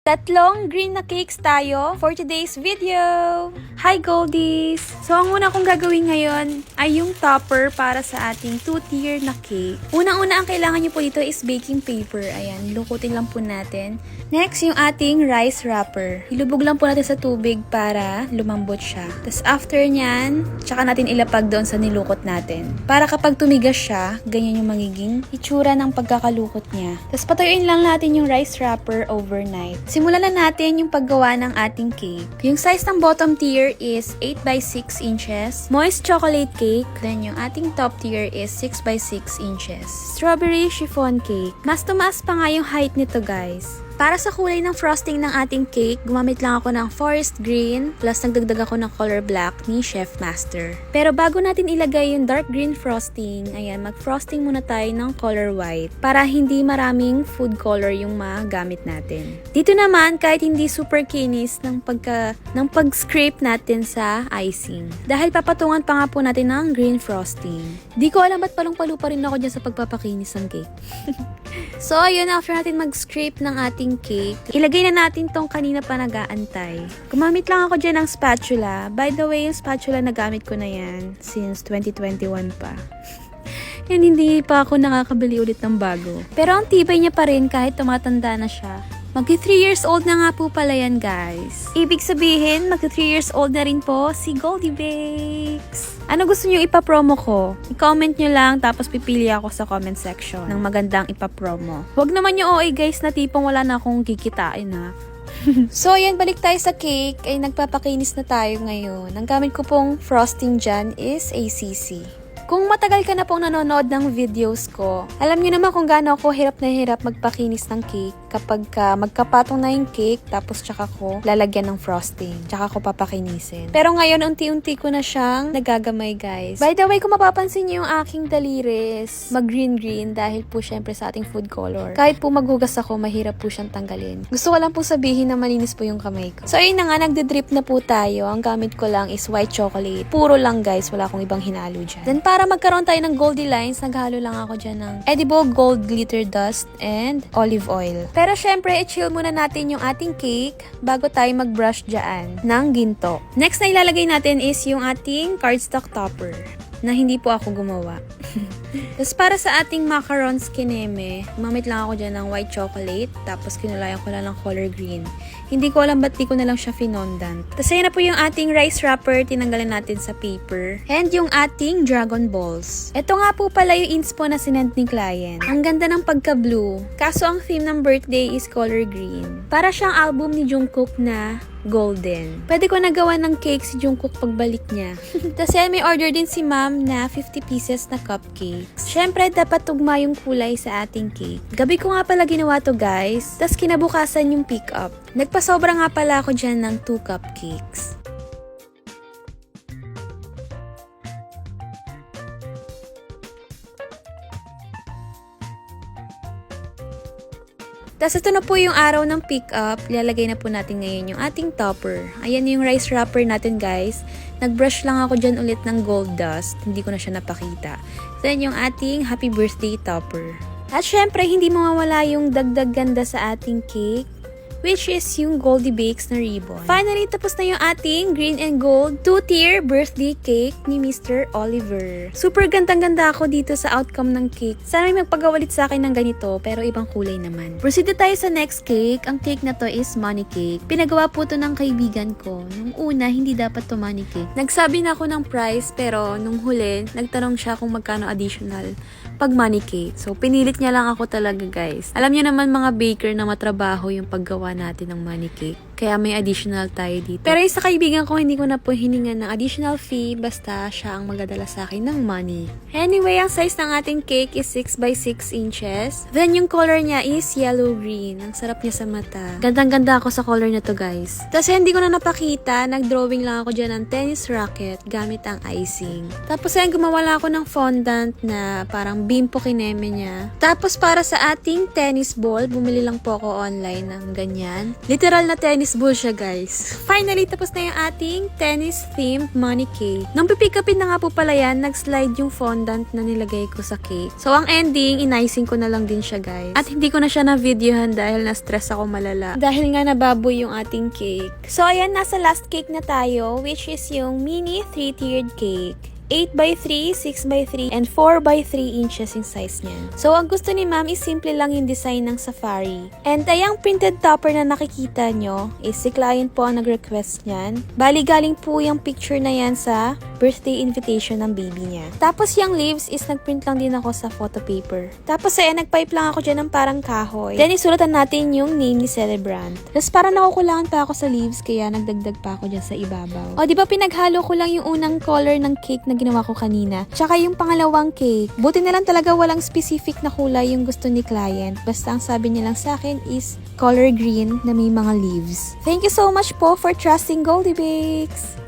Tatlong green na cakes tayo for today's video! Hi Goldies! So ang una kong gagawin ngayon ay yung topper para sa ating 2-tier na cake. Unang-una ang kailangan nyo po dito is baking paper. Ayan, lukutin lang po natin. Next, yung ating rice wrapper. Ilubog lang po natin sa tubig para lumambot siya. Tapos after nyan, tsaka natin ilapag doon sa nilukot natin. Para kapag tumigas siya, ganyan yung magiging itsura ng pagkakalukot niya. Tapos patuyuin lang natin yung rice wrapper overnight. Simulan na natin yung paggawa ng ating cake. Yung size ng bottom tier is 8 by 6 inches. Moist chocolate cake. Then yung ating top tier is 6 by 6 inches. Strawberry chiffon cake. Mas tumaas pa nga yung height nito, guys. Para sa kulay ng frosting ng ating cake, gumamit lang ako ng forest green plus nagdagdag ako ng color black ni Chef Master. Pero bago natin ilagay yung dark green frosting, ayan, mag-frosting muna tayo ng color white para hindi maraming food color yung magamit natin. Dito naman, kahit hindi super kinis ng pag-scrape natin sa icing. Dahil papatungan pa nga po natin ng green frosting. Di ko alam ba't palong-palo pa rin ako dyan sa pagpapakinis ng cake. So, ayun, after natin mag-scrape ng ating cake, ilagay na natin tong kanina pa nag-aantay. Gumamit lang ako dyan ng spatula. By the way, yung spatula na gamit ko na yan since 2021 pa. And hindi pa ako nakakabili ulit ng bago. Pero ang tibay niya pa rin kahit tumatanda na siya. Magti 3 years old na nga po pala yan, guys. Ibig sabihin, magti 3 years old na rin po si Goldie Bakes. Ano gusto nyo ipapromo ko? I-comment nyo lang, tapos pipili ako sa comment section ng magandang ipapromo. Huwag naman yung OA, guys, na tipong wala na akong kikitain, ha. So, yan, balik tayo sa cake. Ay, nagpapakinis na tayo ngayon. Ang gamit ko pong frosting dyan is ACC. Kung matagal ka na pong nanonood ng videos ko, alam niyo naman kung gaano ako hirap na hirap magpakinis ng cake kapag magkapatong na yung cake, tapos tsaka ko lalagyan ng frosting, tsaka ko papakinisin. Pero ngayon, unti-unti ko na siyang nagagamay, guys. By the way, kung mapapansin niyo yung aking daliris, mag-green-green dahil po syempre sa ating food color. Kahit po maghugas ako, mahirap po siyang tanggalin. Gusto ko lang po sabihin na malinis po yung kamay ko. So, ayun na nga, nagde-drip na po tayo. Ang gamit ko lang is white chocolate. Puro lang, guys. Wala akong ibang hinalo dyan. Then, para magkaroon tayo ng goldy lines, naghalo lang ako dyan ng edible gold glitter dust and olive oil. Pero syempre, i-chill muna natin yung ating cake bago tayo mag-brush dyan ng ginto. Next na ilalagay natin is yung ating cardstock topper na hindi po ako gumawa. Tapos para sa ating macarons kineme, gumamit lang ako dyan ng white chocolate, tapos kinulayan ko lang ng color green. Hindi ko alam ba't di ko na lang siya finondant. Tapos ayun na po yung ating rice wrapper, tinanggalan natin sa paper. And yung ating dragon balls. Ito nga po pala yung inspo na sinend ni client. Ang ganda ng pagka-blue. Kaso ang theme ng birthday is color green. Para siyang album ni Jungkook na golden. Pwede ko nagawa ng cake si Jungkook pagbalik niya. Tapos yan, may order din si ma'am na 50 pieces na cupcakes. Syempre, dapat tugma yung kulay sa ating cake. Gabi ko nga pala ginawa to, guys. Tapos kinabukasan yung pick up. Nagpasobra nga pala ako dyan ng 2 cupcakes. Tapos ito na po yung araw ng pick-up. Ilalagay na po natin ngayon yung ating topper. Ayan yung rice wrapper natin, guys. Nag-brush lang ako dyan ulit ng gold dust. Hindi ko na siya napakita. Then yung ating happy birthday topper. At syempre, hindi mawawala yung dagdag ganda sa ating cake, which is yung Goldie Bakes na ribbon. Finally, tapos na yung ating green and gold 2-tier birthday cake ni Mr. Oliver. Super gandang-ganda ako dito sa outcome ng cake. Sana may magpagawalit sa akin ng ganito, pero ibang kulay naman. Proceed na tayo sa next cake. Ang cake na to is money cake. Pinagawa po to ng kaibigan ko. Nung una, hindi dapat to money cake. Nagsabi na ako ng price, pero nung huli, nagtanong siya kung magkano additional pag money cake. So, pinilit niya lang ako talaga, guys. Alam niyo naman mga baker na matrabaho yung paggawa natin ng money cake. Kaya may additional tayo dito. Pero sa kaibigan ko, hindi ko na po hiningan ng additional fee basta siya ang magdadala sa akin ng money. Anyway, ang size ng ating cake is 6 by 6 inches. Then yung color niya is yellow-green. Ang sarap niya sa mata. Gandang-ganda ako sa color na to, guys. Tapos hindi ko na napakita. Nag-drawing lang ako dyan ng tennis racket gamit ang icing. Tapos ayun, gumawa lang ako ng fondant na parang bimpo kineme niya. Tapos para sa ating tennis ball, bumili lang po ako online ng ganyan. Literal na tennis tennis ball siya, guys. Finally, tapos na yung ating tennis-themed money cake. Nung pipick upin na nga po pala yan, nag-slide yung fondant na nilagay ko sa cake. So, ang ending, in-icing ko na lang din siya, guys. At hindi ko na siya na-videohan dahil na-stress ako malala. Dahil nga nababoy yung ating cake. So, ayan, nasa last cake na tayo, which is yung mini 3-tiered cake. 8x3, 6x3, and 4x3 inches yung size niya. So, ang gusto ni ma'am is simple lang yung design ng safari. And ayang printed topper na nakikita nyo is si client po ang nag-request niyan. Bali, galing po yung picture na yan sa birthday invitation ng baby niya. Tapos yung leaves is nagprint lang din ako sa photo paper. Tapos ayan, nagpipe lang ako dyan ng parang kahoy. Then, isulatan natin yung name ni celebrant. Tapos parang nakukulangan pa ako sa leaves kaya nagdagdag pa ako dyan sa ibabaw. O, di ba pinaghalo ko lang yung unang color ng cake na ginawa ko kanina. Tsaka yung pangalawang cake. Buti na lang talaga walang specific na kulay yung gusto ni client. Basta ang sabi niya lang sa akin is color green na may mga leaves. Thank you so much po for trusting Goldie Bakes!